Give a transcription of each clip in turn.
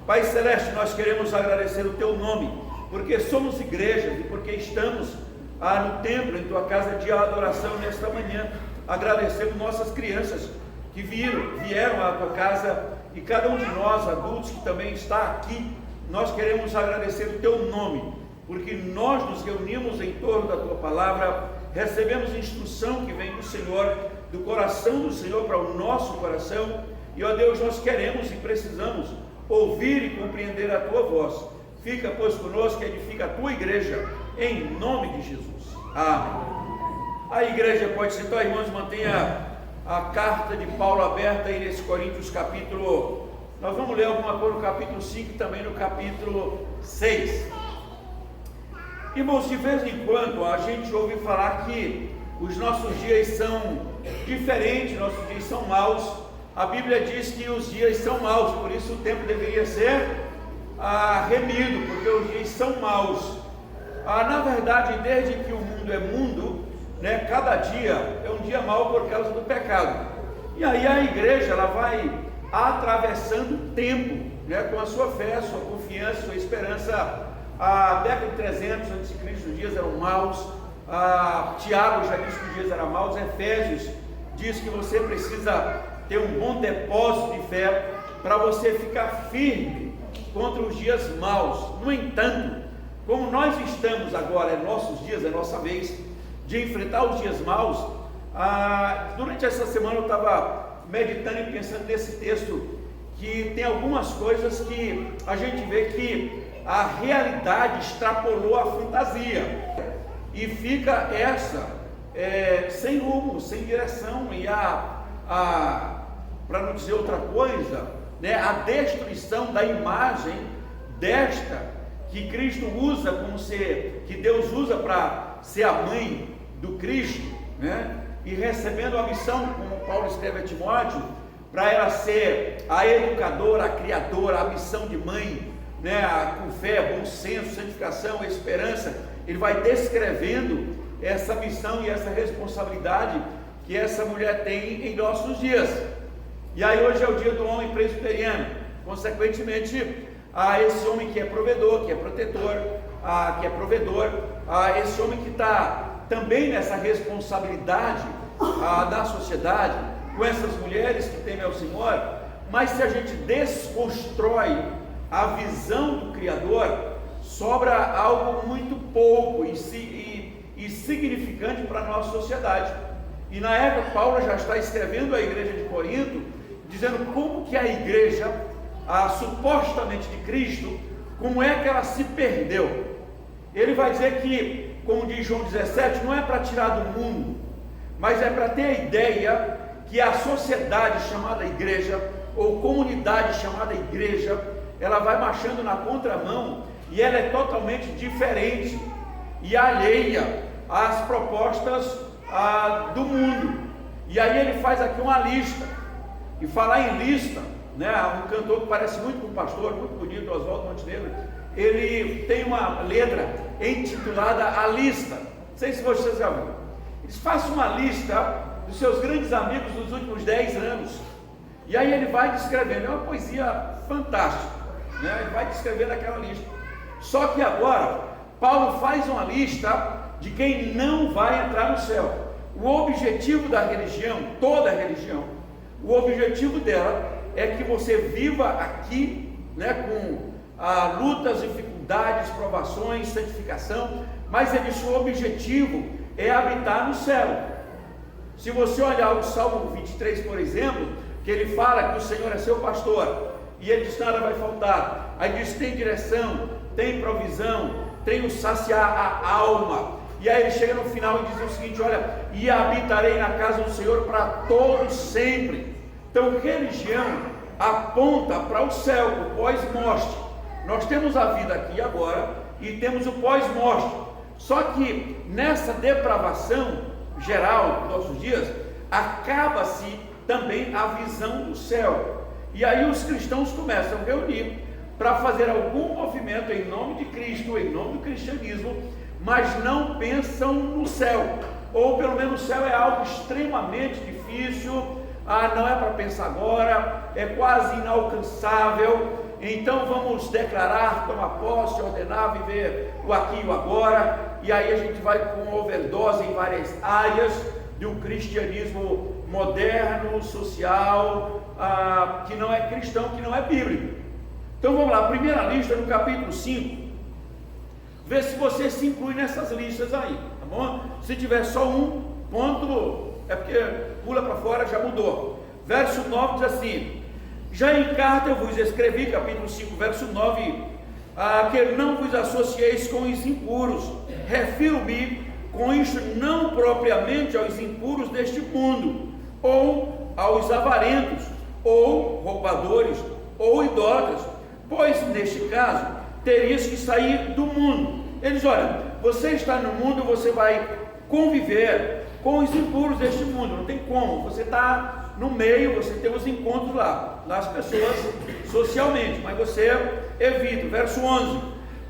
Pai Celeste, nós queremos agradecer o Teu nome, porque somos igrejas e porque estamos no templo, em Tua casa de adoração nesta manhã. Agradecemos nossas crianças que vieram à Tua casa e cada um de nós, adultos que também está aqui, nós queremos agradecer o Teu nome, porque nós nos reunimos em torno da Tua palavra, recebemos instrução que vem do Senhor, do coração do Senhor para o nosso coração, e ó Deus, nós queremos e precisamos ouvir e compreender a Tua voz. Fica, pois, conosco, que edifica a Tua igreja, em nome de Jesus. Amém. A igreja pode sentar, irmãos, mantenha a carta de Paulo aberta aí nesse Coríntios capítulo, nós vamos ler alguma coisa no capítulo 5 e também no capítulo 6. Irmãos, de vez em quando a gente ouve falar que os nossos dias são diferentes, nossos dias são maus. A Bíblia diz que os dias são maus, por isso o tempo deveria ser remido, porque os dias são maus. Na verdade, desde que o mundo é mundo, né, cada dia é um dia mau por causa do pecado. E aí a igreja ela vai atravessando o tempo, né, com a sua fé, sua confiança, sua esperança. A década de 300 a.C. os dias eram maus. Tiago já disse que os dias eram maus. Efésios diz que você precisa ter um bom depósito de fé para você ficar firme contra os dias maus. No entanto, como nós estamos agora, é nossos dias, é nossa vez de enfrentar os dias maus, durante essa semana eu estava meditando e pensando nesse texto, que tem algumas coisas que a gente vê que a realidade extrapolou a fantasia, e fica sem rumo, sem direção, e para não dizer outra coisa, né, a destruição da imagem desta que Cristo usa que Deus usa para ser a mãe do Cristo, né, e recebendo a missão, como Paulo escreve a Timóteo, para ela ser a educadora, a criadora, a missão de mãe, né, com fé, bom senso, santificação, esperança. Ele vai descrevendo essa missão e essa responsabilidade que essa mulher tem em nossos dias. E aí hoje é o dia do homem presbiteriano, consequentemente, esse homem que é provedor, que é protetor, que é provedor, esse homem que está também nessa responsabilidade da sociedade, com essas mulheres que temem ao Senhor. Mas se a gente desconstrói a visão do Criador, sobra algo muito pouco e significante para a nossa sociedade. E na época Paulo já está escrevendo à igreja de Corinto, dizendo como que a igreja, supostamente de Cristo, como é que ela se perdeu. Ele vai dizer que, como diz João 17, não é para tirar do mundo, mas é para ter a ideia que a sociedade chamada igreja, ou comunidade chamada igreja, ela vai marchando na contramão, e ela é totalmente diferente e alheia às propostas do mundo. E aí ele faz aqui uma lista, e falar em lista, né, um cantor que parece muito com o pastor, muito bonito, Oswaldo Montenegro, ele tem uma letra intitulada A Lista. Não sei se vocês já viram. Eles fazem uma lista dos seus grandes amigos dos últimos 10 anos, e aí ele vai descrevendo, é uma poesia fantástica, né? Ele vai descrevendo aquela lista. Só que agora Paulo faz uma lista de quem não vai entrar no céu. O objetivo da religião, toda a religião, o objetivo dela é que você viva aqui, né, com lutas, dificuldades, provações, santificação, mas ele disse, o objetivo é habitar no céu. Se você olhar o Salmo 23, por exemplo, que ele fala que o Senhor é seu pastor, e ele diz, nada vai faltar. Aí diz, tem direção, tem provisão, tem o saciar a alma. E aí ele chega no final e diz o seguinte, olha, e habitarei na casa do Senhor para todos sempre. Então religião aponta para o céu, para o pós-morte. Nós temos a vida aqui agora e temos o pós-morte. Só que nessa depravação geral dos nossos dias, acaba-se também a visão do céu. E aí os cristãos começam a reunir para fazer algum movimento em nome de Cristo, em nome do cristianismo, mas não pensam no céu, ou pelo menos o céu é algo extremamente difícil, não é para pensar agora, é quase inalcançável. Então vamos declarar, tomar posse, ordenar, viver o aqui e o agora, e aí a gente vai com overdose em várias áreas de um cristianismo moderno, social, que não é cristão, que não é bíblico. Então vamos lá, primeira lista no capítulo 5, vê se você se inclui nessas listas aí, tá bom? Se tiver só um ponto, é porque pula para fora, já mudou. Verso 9 diz assim: já em carta eu vos escrevi, capítulo 5, verso 9, que não vos associeis com os impuros. Refiro-me com isto não propriamente aos impuros deste mundo, ou aos avarentos, ou roubadores, ou idólatras, pois neste caso terias que sair do mundo. Eles, olha, você está no mundo, você vai conviver com os impuros deste mundo, não tem como, você está no meio, você tem os encontros lá as pessoas socialmente, mas você evita. Verso 11: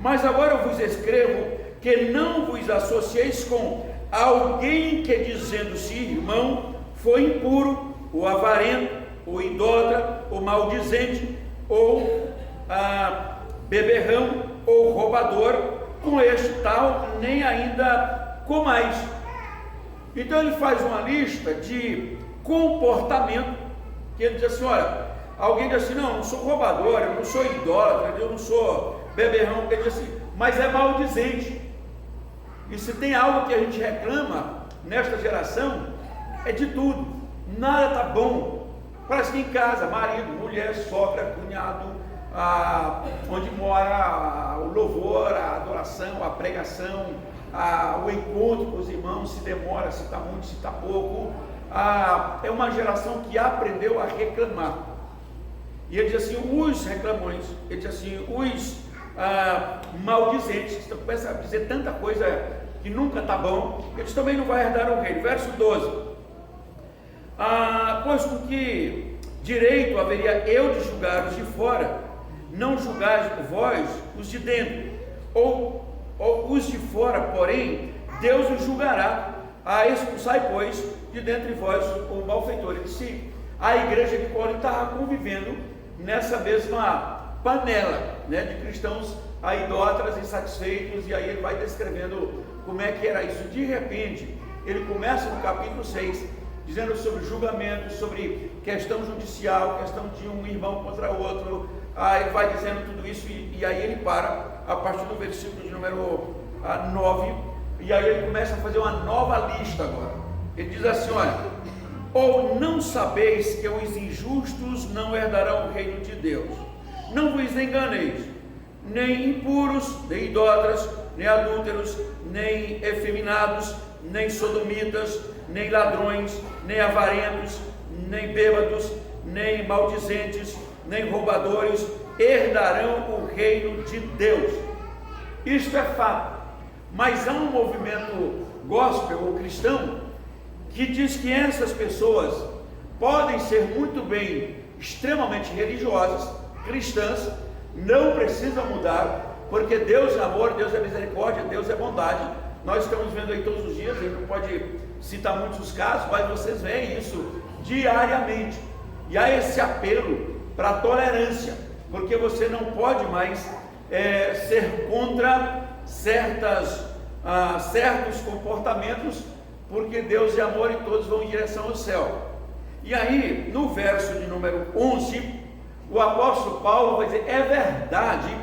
mas agora eu vos escrevo que não vos associeis com alguém que, dizendo-se irmão, foi impuro, ou avarento, ou idólatra, ou maldizente, ou beberrão, ou roubador, com este tal nem ainda comais. Então ele faz uma lista de comportamento, que ele diz assim, olha, alguém diz assim, não, eu não sou roubador, eu não sou idólatra, eu não sou beberrão, ele diz assim, mas é maldizente. E se tem algo que a gente reclama nesta geração, é de tudo, nada está bom. Parece que em casa, marido, mulher, sogra, cunhado, onde mora o louvor, a adoração, a pregação, o encontro com os irmãos, se demora, se está muito, se está pouco. É uma geração que aprendeu a reclamar. E ele diz assim, os reclamões, ele diz assim, os maldizentes, começa a dizer tanta coisa que nunca está bom, eles também não vão herdar o reino. Verso 12: pois com que direito haveria eu de julgar os de fora, não julgais vós os de dentro, ou os de fora, porém, Deus os julgará. Expulsai, pois, de dentro de vós o malfeitor. E se a igreja de Corinto estava convivendo nessa mesma panela, né, de cristãos idólatras, insatisfeitos, e aí ele vai descrevendo como é que era isso. De repente, ele começa no capítulo 6, dizendo sobre julgamento, sobre questão judicial, questão de um irmão contra outro. Ele vai dizendo tudo isso, e aí ele para a partir do versículo de número 9, e aí ele começa a fazer uma nova lista agora. Ele diz assim, olha, ou não sabeis que os injustos não herdarão o reino de Deus? Não vos enganeis, nem impuros, nem idólatras, nem adúlteros, nem efeminados, nem sodomitas, nem ladrões, nem avarentos, nem bêbados, nem maldizentes, nem roubadores herdarão o reino de Deus. Isto é fato. Mas há um movimento gospel ou cristão que diz que essas pessoas podem ser muito bem extremamente religiosas, cristãs, não precisam mudar, porque Deus é amor, Deus é misericórdia, Deus é bondade. Nós estamos vendo aí todos os dias, a gente não pode citar muitos os casos, mas vocês veem isso diariamente. E há esse apelo para a tolerância, porque você não pode mais ser contra certos comportamentos, porque Deus é amor e todos vão em direção ao céu. E aí, no verso de número 11, o apóstolo Paulo vai dizer, é verdade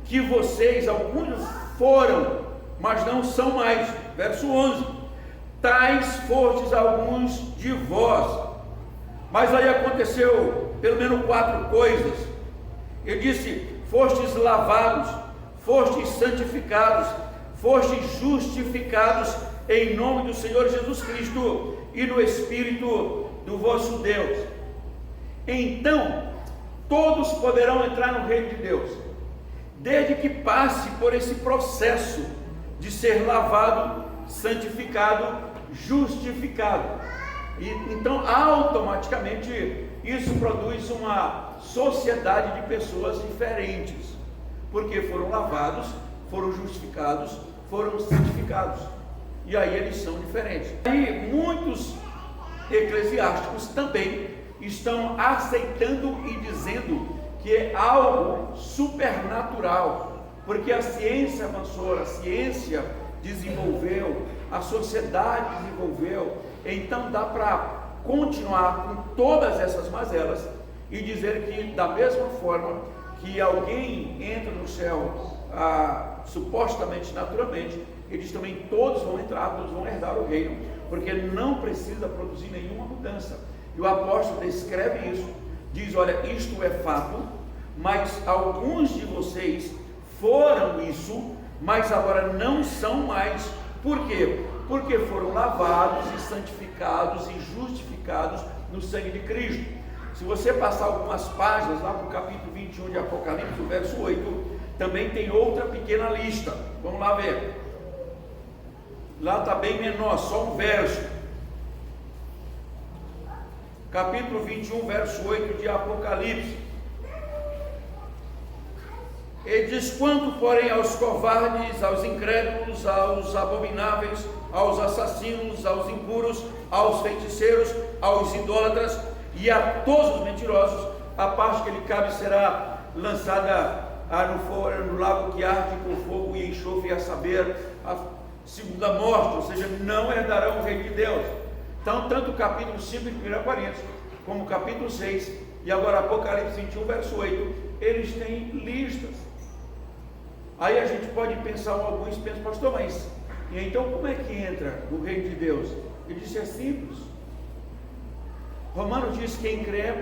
que vocês, alguns foram, mas não são mais. Verso 11, tais fostes alguns de vós. Mas aí aconteceu pelo menos 4 coisas. Ele disse, fostes lavados, fostes santificados, fostes justificados em nome do Senhor Jesus Cristo e no Espírito do vosso Deus. Então, todos poderão entrar no reino de Deus, desde que passe por esse processo de ser lavado, santificado, justificado. E então automaticamente isso produz uma sociedade de pessoas diferentes, porque foram lavados, foram justificados, foram santificados, e aí eles são diferentes. E muitos eclesiásticos também estão aceitando e dizendo que é algo supernatural, porque a ciência avançou, a ciência desenvolveu, a sociedade desenvolveu, então dá para continuar com todas essas mazelas e dizer que da mesma forma que alguém entra no céu supostamente naturalmente, eles também todos vão entrar, todos vão herdar o reino, porque não precisa produzir nenhuma mudança. E o apóstolo descreve isso, diz: olha, isto é fato, mas alguns de vocês foram isso, mas agora não são mais. Por quê? Porque foram lavados e santificados e justificados no sangue de Cristo. Se você passar algumas páginas lá para o capítulo 21 de Apocalipse, o verso 8, também tem outra pequena lista. Vamos lá ver. Lá está bem menor, só um verso. Capítulo 21, verso 8 de Apocalipse. Ele diz: quanto, porém, aos covardes, aos incrédulos, aos abomináveis, aos assassinos, aos impuros, aos feiticeiros, aos idólatras e a todos os mentirosos, a parte que lhe cabe será lançada no lago que arde com fogo e enxofre, a saber, a segunda morte, ou seja, não herdarão o reino de Deus. Então, tanto o capítulo 5 de 1 Coríntios, como o capítulo 6, e agora Apocalipse 21, verso 8, eles têm listas. Aí a gente pode pensar, alguns pensam: pastor, mas e então como é que entra o reino de Deus? Ele disse: é simples. Romanos diz: quem crê,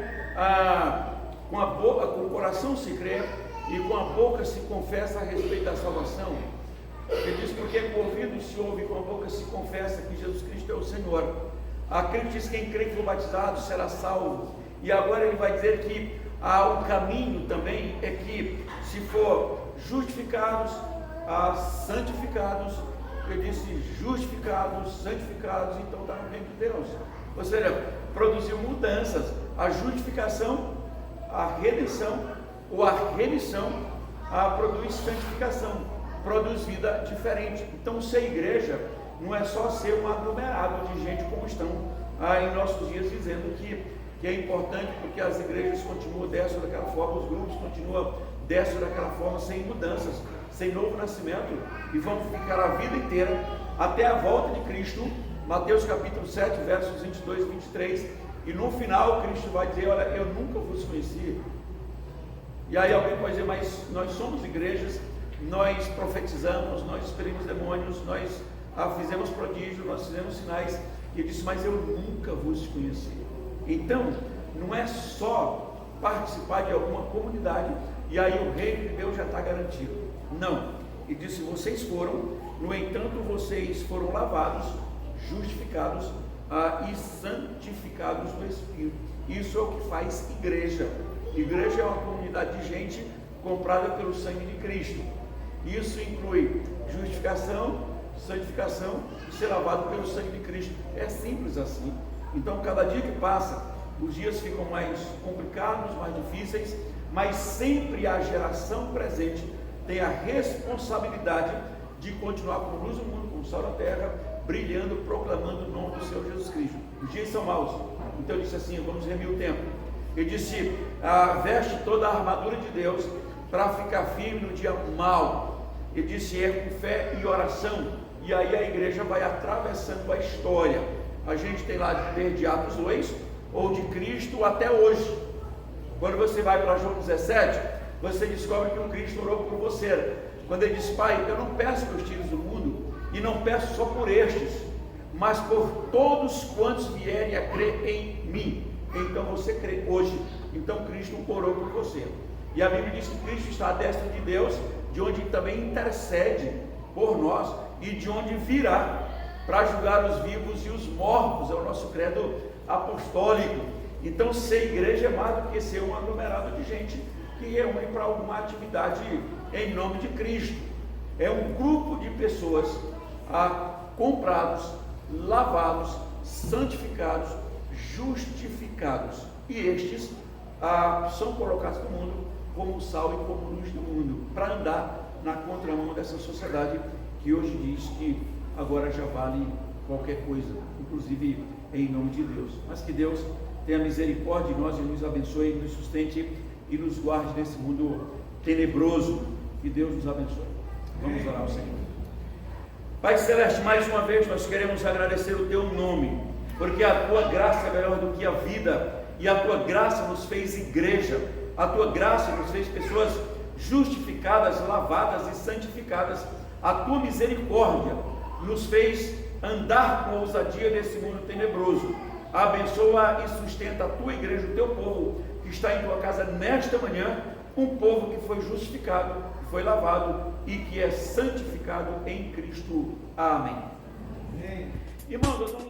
com a boca, com o coração se crê, e com a boca se confessa a respeito da salvação. Ele diz: porque com o ouvido se ouve, com a boca se confessa que Jesus Cristo é o Senhor. A Cristo diz: quem crê que for batizado será salvo. E agora ele vai dizer que o caminho também é que, se for justificados, santificados, ele disse justificados, santificados, então está no reino de Deus. Ou seja, produziu mudanças. A justificação, a redenção, ou a remissão, produz santificação, produz vida diferente. Então, ser igreja não é só ser um aglomerado de gente, como estão em nossos dias dizendo que é importante, porque as igrejas continuam dessa daquela forma, os grupos continuam dessa daquela forma, sem mudanças, sem novo nascimento, e vão ficar a vida inteira até a volta de Cristo. Mateus capítulo 7, versos 22 e 23, e no final Cristo vai dizer: olha, eu nunca vos conheci. E aí alguém pode dizer: mas nós somos igrejas, nós profetizamos, nós expelimos demônios, nós fizemos prodígios, nós fizemos sinais. E ele disse: mas eu nunca vos conheci. Então, não é só participar de alguma comunidade e aí o reino de Deus já está garantido. Não. Ele disse: vocês foram, no entanto, vocês foram lavados, justificados e santificados no Espírito. Isso é o que faz igreja. Igreja é uma comunidade de gente comprada pelo sangue de Cristo. Isso inclui justificação, santificação e ser lavado pelo sangue de Cristo. É simples assim. Então, cada dia que passa, os dias ficam mais complicados, mais difíceis, mas sempre a geração presente tem a responsabilidade de continuar como luz do mundo, como sal da terra, brilhando, proclamando o nome do Senhor Jesus Cristo. Os dias são maus. Então, ele disse assim: vamos remir o tempo. Ele disse: veste toda a armadura de Deus para ficar firme no dia mau. Ele disse: é com fé e oração. E aí a igreja vai atravessando a história. A gente tem lá desde Atos 2, ou de Cristo até hoje. Quando você vai para João 17, você descobre que o Cristo orou por você. Quando ele diz: Pai, eu não peço que os tires do mundo, e não peço só por estes, mas por todos quantos vierem a crer em mim. Então você crê hoje. Então Cristo orou por você. E a Bíblia diz que Cristo está à destra de Deus, de onde também intercede por nós, e de onde virá para julgar os vivos e os mortos. É o nosso credo apostólico. Então, ser igreja é mais do que ser um aglomerado de gente que reúne para alguma atividade em nome de Cristo. É um grupo de pessoas comprados, lavados, santificados, justificados. e estes são colocados no mundo como sal e como luz do mundo, para andar na contramão dessa sociedade que hoje diz que agora já vale qualquer coisa, inclusive em nome de Deus. Mas que Deus tenha misericórdia de nós e nos abençoe, nos sustente e nos guarde nesse mundo tenebroso. Que Deus nos abençoe. Vamos orar ao Senhor. Pai Celeste, mais uma vez nós queremos agradecer o Teu nome, porque a Tua graça é melhor do que a vida, e a Tua graça nos fez igreja, a Tua graça nos fez pessoas justificadas, lavadas e santificadas, a Tua misericórdia nos fez andar com ousadia nesse mundo tenebroso. Abençoa e sustenta a Tua igreja, o Teu povo que está em Tua casa nesta manhã, um povo que foi justificado, que foi lavado e que é santificado em Cristo. Amém. Amém. Irmãos, nós vamos...